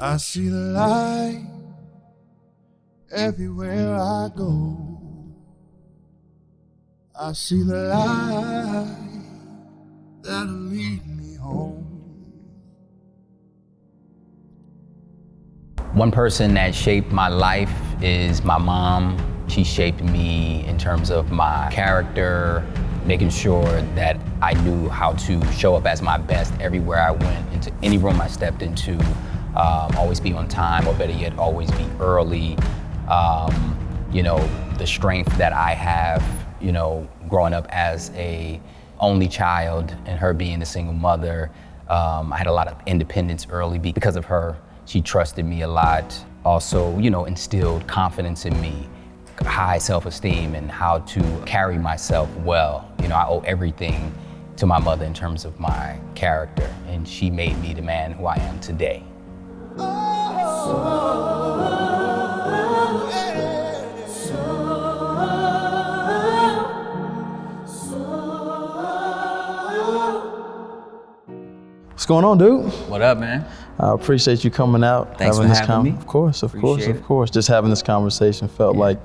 I see the light everywhere I go. I see the light that'll lead me home. One person that shaped my life is my mom. She shaped me in terms of my character, making sure that I knew how to show up as my best everywhere I went, into any room I stepped into, always be on time, or better yet, always be early. The strength that I have, growing up as a only child and her being a single mother, I had a lot of independence early because of her. She trusted me a lot. Also, instilled confidence in me, high self-esteem, and how to carry myself well. I owe everything to my mother in terms of my character, and she made me the man who I am today. What's going on, dude? What up, man? I appreciate you coming out. Thanks for having me. Of course. Just having this conversation felt like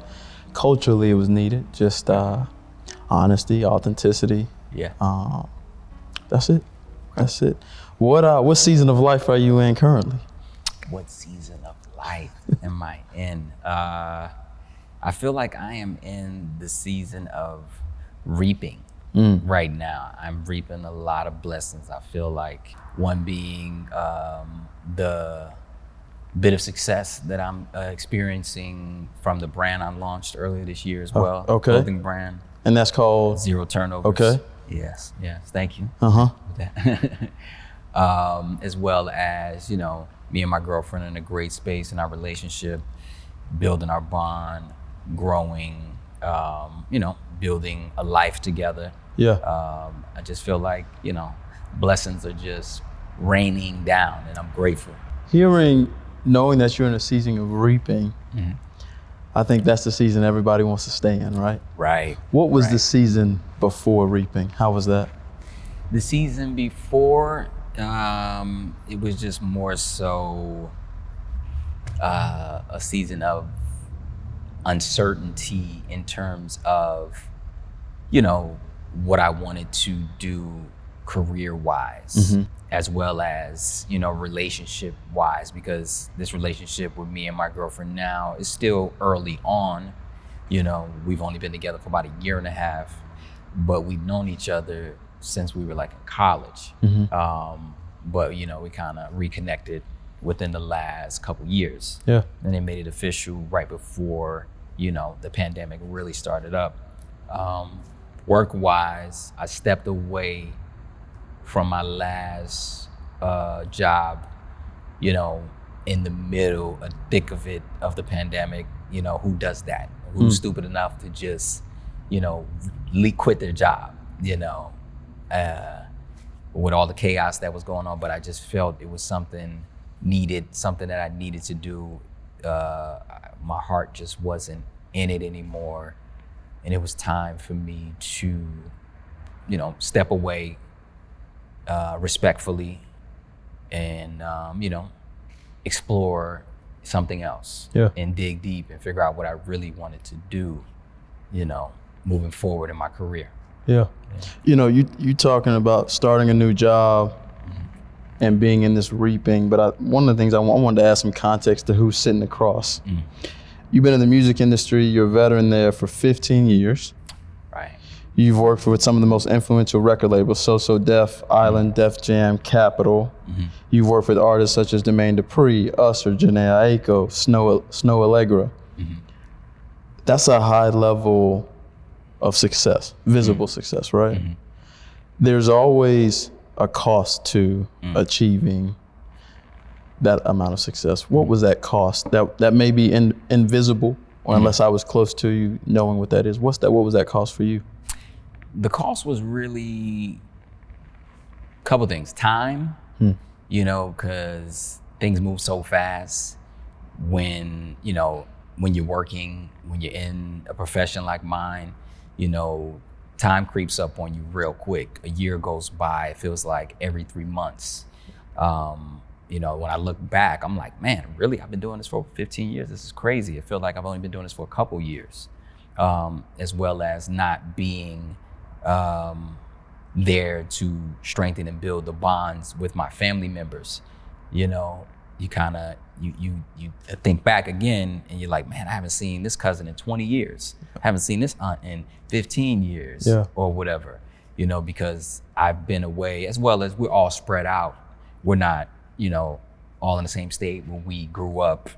culturally it was needed. Just honesty, authenticity. Yeah. That's it. That's it. What season of life are you in currently? What season of life am I in? I feel like I am in the season of reaping. Right now. I'm reaping a lot of blessings. I feel like one being the bit of success that I'm experiencing from the brand I launched earlier this year as well. Okay. Clothing brand. And that's called? Zero Turnovers. Okay. Yes. Thank you. As well as, me and my girlfriend in a great space in our relationship, building our bond, growing, building a life together. Yeah. I just feel like, blessings are just raining down, and I'm grateful. Knowing that you're in a season of reaping, I think that's the season everybody wants to stay in, right? Right. What was the season before reaping? How was that? The season before, it was just more so a season of uncertainty in terms of, what I wanted to do career-wise, as well as, relationship-wise, because this relationship with me and my girlfriend now is still early on. We've only been together for about a year and a half, but we've known each other since we were in college. But, we kind of reconnected within the last couple years. Yeah. And they made it official right before, the pandemic really started up. Work-wise, I stepped away from my last job, in the middle, thick of it, of the pandemic. Who does that? Who's stupid enough to just, quit their job, with all the chaos that was going on. But I just felt it was something that I needed to do. My heart just wasn't in it anymore. And it was time for me to, step away respectfully and, explore something else. Yeah. And dig deep and figure out what I really wanted to do, moving forward in my career. Yeah. You talking about starting a new job and being in this reaping, but one of the things I wanted to add some context to who's sitting across. You've been in the music industry, you're a veteran there for 15 years. Right. You've worked with some of the most influential record labels, So Def, Island, Def Jam, Capitol. You've worked with artists such as Jermaine Dupri, Usher, Janae Aiko, Snow Allegra. That's a high level of success, visible success, right? There's always a cost to achieving that amount of success. What was that cost? That may be invisible, or unless I was close to you knowing what that is. What was that cost for you? The cost was really a couple things. Time, because things move so fast when you're working, when you're in a profession like mine, time creeps up on you real quick. A year goes by, it feels like every 3 months. When I look back, I'm like, man, really? I've been doing this for 15 years. This is crazy. I feel like I've only been doing this for a couple years, as well as not being there to strengthen and build the bonds with my family members. You kind of, you think back again and you're like, man, I haven't seen this cousin in 20 years. I haven't seen this aunt in 15 years or whatever, because I've been away, as well as we're all spread out. We're not, all in the same state when we grew up.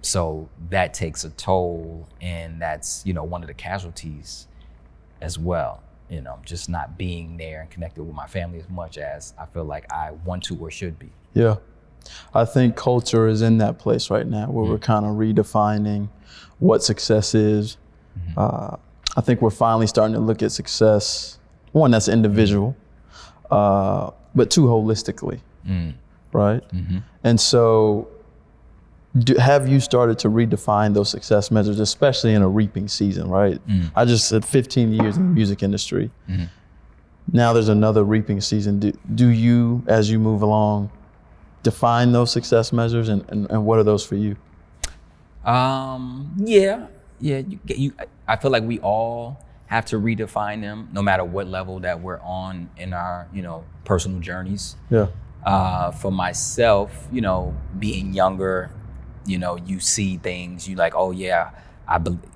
So that takes a toll, and that's, one of the casualties as well. Just not being there and connected with my family as much as I feel like I want to or should be. Yeah. I think culture is in that place right now where we're kind of redefining what success is. I think we're finally starting to look at success, one, that's individual, but two, holistically, right? And so have you started to redefine those success measures, especially in a reaping season, right? I just said 15 years in the music industry. Now there's another reaping season. Do you, as you move along, define those success measures, and what are those for you? Yeah. I feel like we all have to redefine them, no matter what level that we're on in our, personal journeys. Yeah. For myself, being younger, you see things, you like, oh yeah,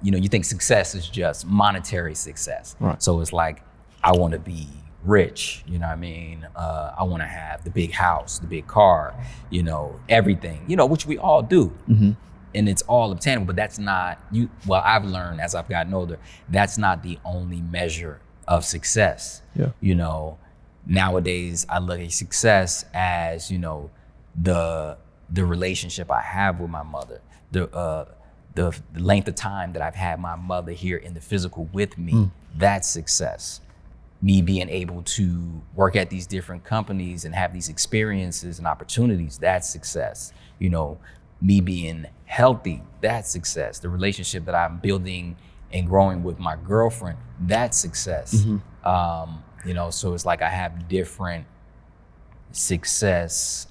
you think success is just monetary success. Right. So it's like, I want to be rich, I want to have the big house, the big car, everything, which we all do. And it's all obtainable, but that's not I've learned as I've gotten older, that's not the only measure of success. Yeah. Nowadays I look at success as, the relationship I have with my mother, the length of time that I've had my mother here in the physical with me, that's success. Me being able to work at these different companies and have these experiences and opportunities, that's success. Me being healthy, that's success. The relationship that I'm building and growing with my girlfriend, that's success. So it's like I have different successes,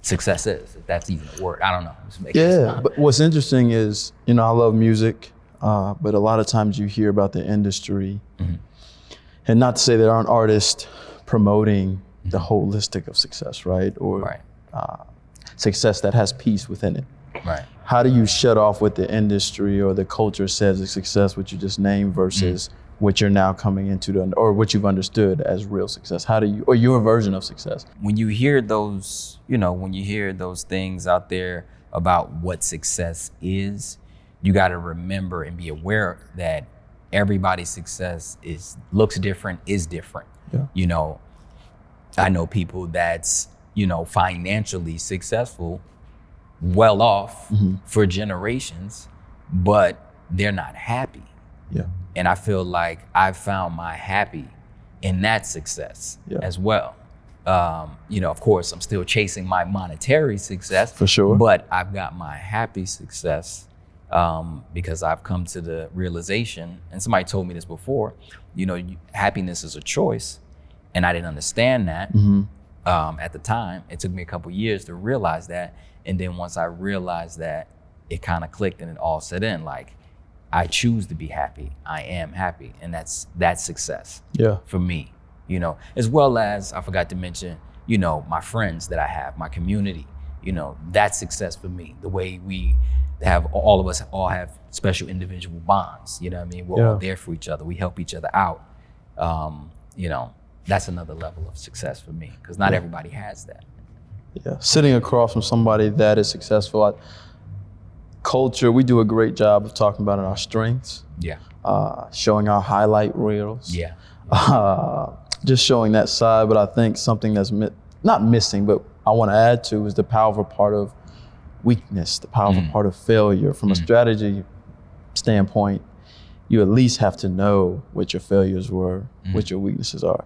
if that's even a word. I don't know. But what's interesting is, I love music, but a lot of times you hear about the industry, and not to say there aren't artists promoting the holistic of success, right? Or success that has peace within it. Right. How do you shut off what the industry or the culture says is success, what you just named, versus what you're now coming into, or what you've understood as real success? How do you, or your version of success? When you hear those, those things out there about what success is, you got to remember and be aware that everybody's success looks different, is different. Yeah. I know people that's, financially successful, well off for generations, but they're not happy. Yeah. And I feel like I've found my happy in that success as well. Of course, I'm still chasing my monetary success. For sure. But I've got my happy success because I've come to the realization, and somebody told me this before, happiness is a choice. And I didn't understand that at the time. It took me a couple years to realize that. And then once I realized that, it kind of clicked and it all set in. Like, I choose to be happy. I am happy. And that's success for me, as well as, I forgot to mention, my friends that I have, my community, that's success for me. The way we have, all of us all have special individual bonds, We're all there for each other. We help each other out. That's another level of success for me, because not everybody has that. Yeah, sitting across from somebody that is successful, culture, we do a great job of talking about our strengths. Yeah. Showing our highlight reels. Yeah. Just showing that side, but I think something that's not missing, but I want to add to, is the powerful part of weakness, the powerful part of failure. From a strategy standpoint, you at least have to know what your failures were, what your weaknesses are.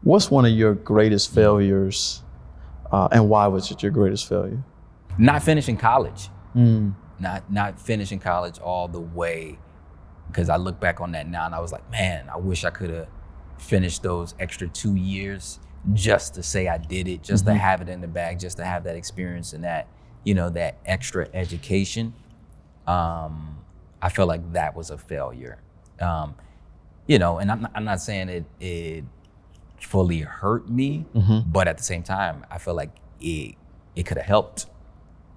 What's one of your greatest failures, and why was it your greatest failure? Not finishing college. Not finishing college all the way, because I look back on that now and I was like, man, I wish I could have finished those extra 2 years just to say I did it, just to have it in the bag, just to have that experience and that, that extra education. I feel like that was a failure. And I'm not saying it fully hurt me, but at the same time, I feel like it could have helped,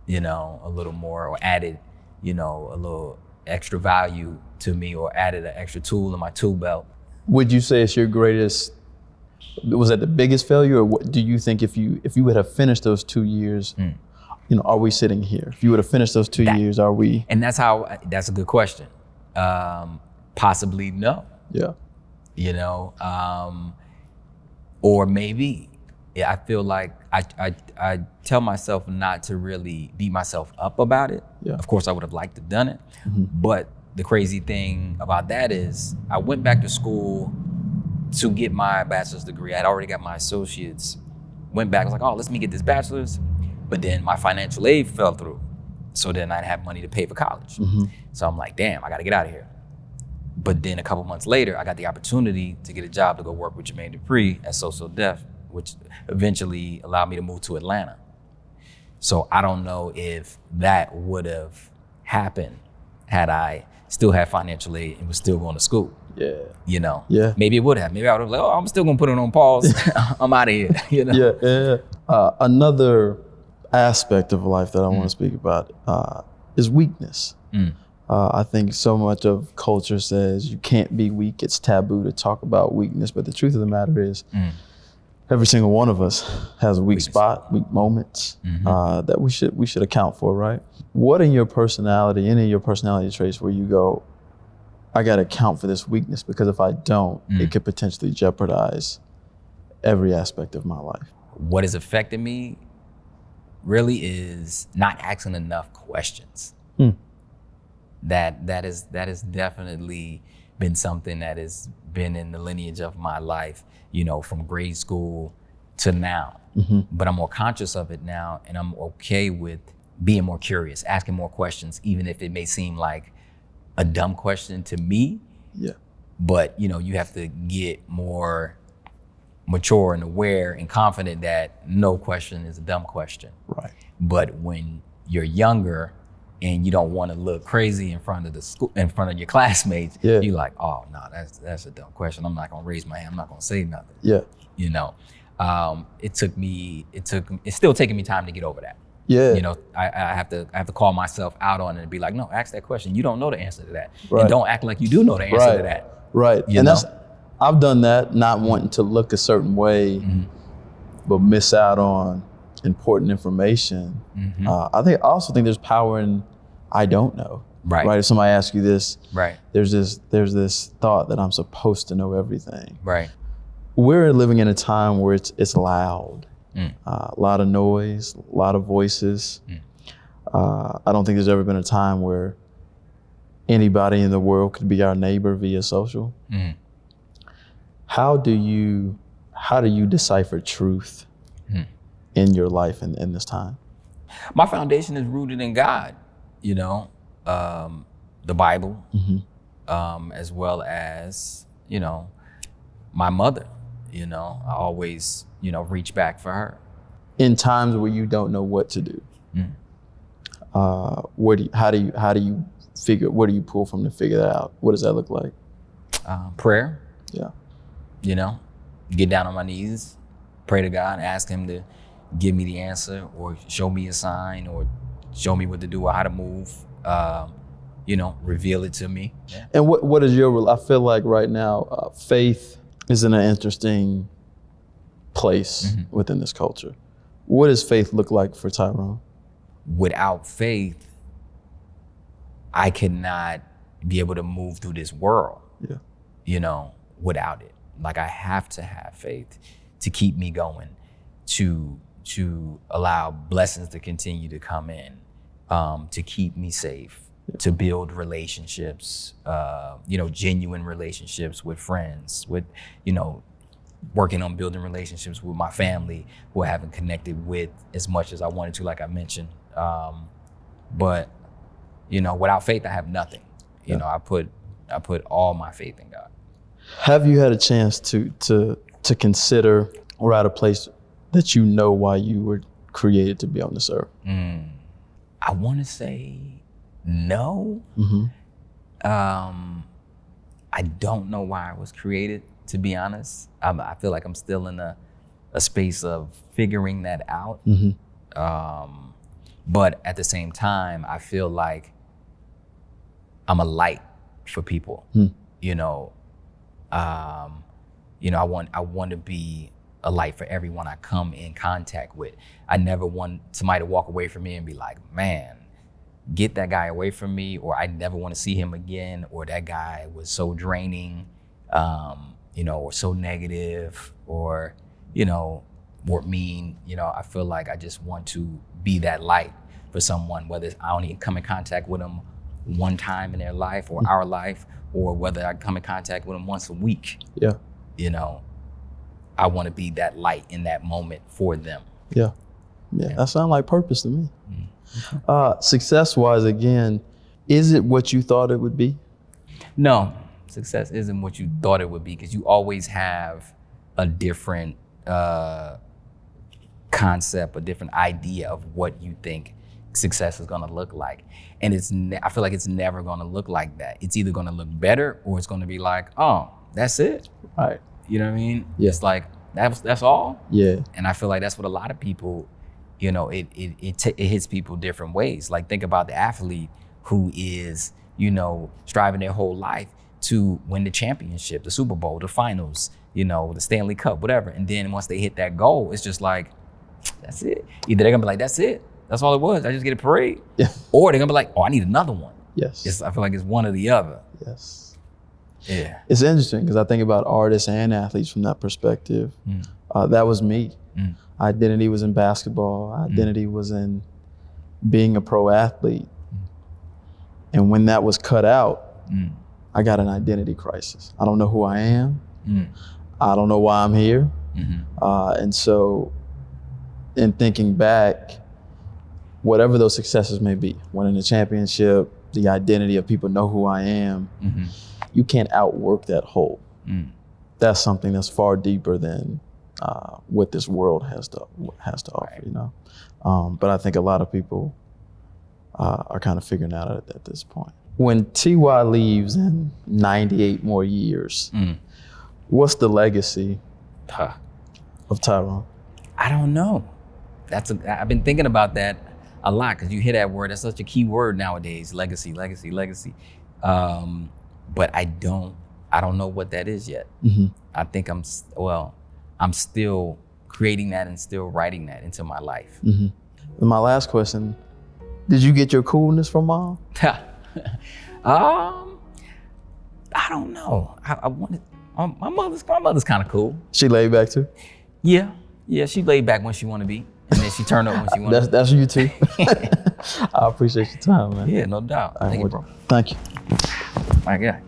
a little more, or added, a little extra value to me, or added an extra tool in my tool belt. Would you say it's your greatest, was that the biggest failure, or what do you think if you would have finished those 2 years, are we sitting here? If you would have finished those 2 years, are we? And that's a good question. Possibly no. Yeah. Or maybe. Yeah, I feel like I tell myself not to really beat myself up about it. Yeah. Of course, I would have liked to have done it. But the crazy thing about that is I went back to school to get my bachelor's degree. I had already got my associates. Went back, I was like, let me get this bachelor's. But then my financial aid fell through. So then I didn't have money to pay for college. So I'm like, damn, I gotta get out of here. But then a couple months later, I got the opportunity to get a job to go work with Jermaine Dupree at So Def, which eventually allowed me to move to Atlanta. So I don't know if that would have happened had I still had financial aid and was still going to school. Yeah. Yeah. Maybe it would have. Maybe I would have like, I'm still gonna put it on pause. I'm out of here. Yeah. Another aspect of life that I want to speak about is weakness. I think so much of culture says you can't be weak. It's taboo to talk about weakness. But the truth of the matter is, every single one of us has a weak spot, weak moments that we should account for, right? What in your personality, any of your personality traits where you go, I got to account for this weakness, because if I don't, it could potentially jeopardize every aspect of my life. What has affected me really is not asking enough questions. That has definitely been something that has been in the lineage of my life, from grade school to now. But I'm more conscious of it now, and I'm okay with being more curious, asking more questions, even if it may seem like a dumb question to me. Yeah. But you have to get more mature and aware and confident that no question is a dumb question. Right. But when you're younger and you don't want to look crazy in front of the school, in front of your classmates, you're like, oh no, that's a dumb question. I'm not gonna raise my hand. I'm not gonna say nothing. Yeah. It's still taking me time to get over that. Yeah. I have to call myself out on it and be like, no, ask that question. You don't know the answer to that. Right. And don't act like you do know the answer to that. Right. I've done that, not wanting to look a certain way, but miss out on important information. I also think there's power in I don't know. Right. If somebody asks you this, there's this thought that I'm supposed to know everything. Right. We're living in a time where it's loud. A lot of noise, a lot of voices. I don't think there's ever been a time where anybody in the world could be our neighbor via social. How do you decipher truth in your life in this time? My foundation is rooted in God, the Bible, as well as, my mother. I always, reach back for her. In times where you don't know what to do, what do you pull from to figure that out? What does that look like? Prayer. Yeah. Get down on my knees, pray to God, ask him to give me the answer, or show me a sign, or show me what to do or how to move, reveal it to me. Yeah. And what is I feel like right now, faith is in an interesting place within this culture. What does faith look like for Tyrone? Without faith, I cannot be able to move through this world, without it. Like, I have to have faith to keep me going, to allow blessings to continue to come in, to keep me safe, to build relationships, genuine relationships with friends, with, working on building relationships with my family who I haven't connected with as much as I wanted to, like I mentioned. But, without faith, I have nothing. I put all my faith in God. Have you had a chance to consider or at a place that you know why you were created to be on this earth? I want to say no. I don't know why I was created, to be honest. I feel like I'm still in a space of figuring that out. But at the same time, I feel like I'm a light for people. I want to be a light for everyone I come in contact with. I never want somebody to walk away from me and be like, man, get that guy away from me, or I never want to see him again, or that guy was so draining, or so negative, or mean. I feel like I just want to be that light for someone, whether I only come in contact with them one time in their life or our life, or whether I come in contact with them once a week. Yeah. I want to be that light in that moment for them. Yeah. That sounds like purpose to me. Success-wise, again, is it what you thought it would be? No, success isn't what you thought it would be, because you always have a different concept, a different idea of what you think success is going to look like. And I feel like it's never going to look like that. It's either going to look better, or it's going to be like, oh, that's it. Right. You know what I mean? Yeah. It's like, that's all. Yeah. And I feel like that's what a lot of people, it hits people different ways. Like, think about the athlete who is, striving their whole life to win the championship, the Super Bowl, the finals, the Stanley Cup, whatever. And then once they hit that goal, it's just like, that's it. Either they're gonna be like, that's it. That's all it was. I just get a parade. Yeah. Or they're gonna be like, oh, I need another one. Yes. I feel like it's one or the other. Yes. Yeah. It's interesting because I think about artists and athletes from that perspective. That was me. Identity was in basketball. Identity was in being a pro athlete. And when that was cut out, I got an identity crisis. I don't know who I am. I don't know why I'm here. And so in thinking back, whatever those successes may be, winning a championship, the identity of people know who I am, you can't outwork that hole. That's something that's far deeper than what this world has to offer, But I think a lot of people are kind of figuring out at this point. When T.Y. leaves in 98 more years, what's the legacy of Tyrone? I don't know. I've been thinking about that a lot, because you hear that word. That's such a key word nowadays: legacy. But I don't know what that is yet. I think I'm still creating that and still writing that into my life. And my last question: did you get your coolness from Mom? I don't know. I wanted my mother's kind of cool. She laid back too? Yeah, she laid back when she want to be, and then she turned up when she want to. That's you too. I appreciate your time, man. Yeah, no doubt. Thank you, bro. Thank you. My guy.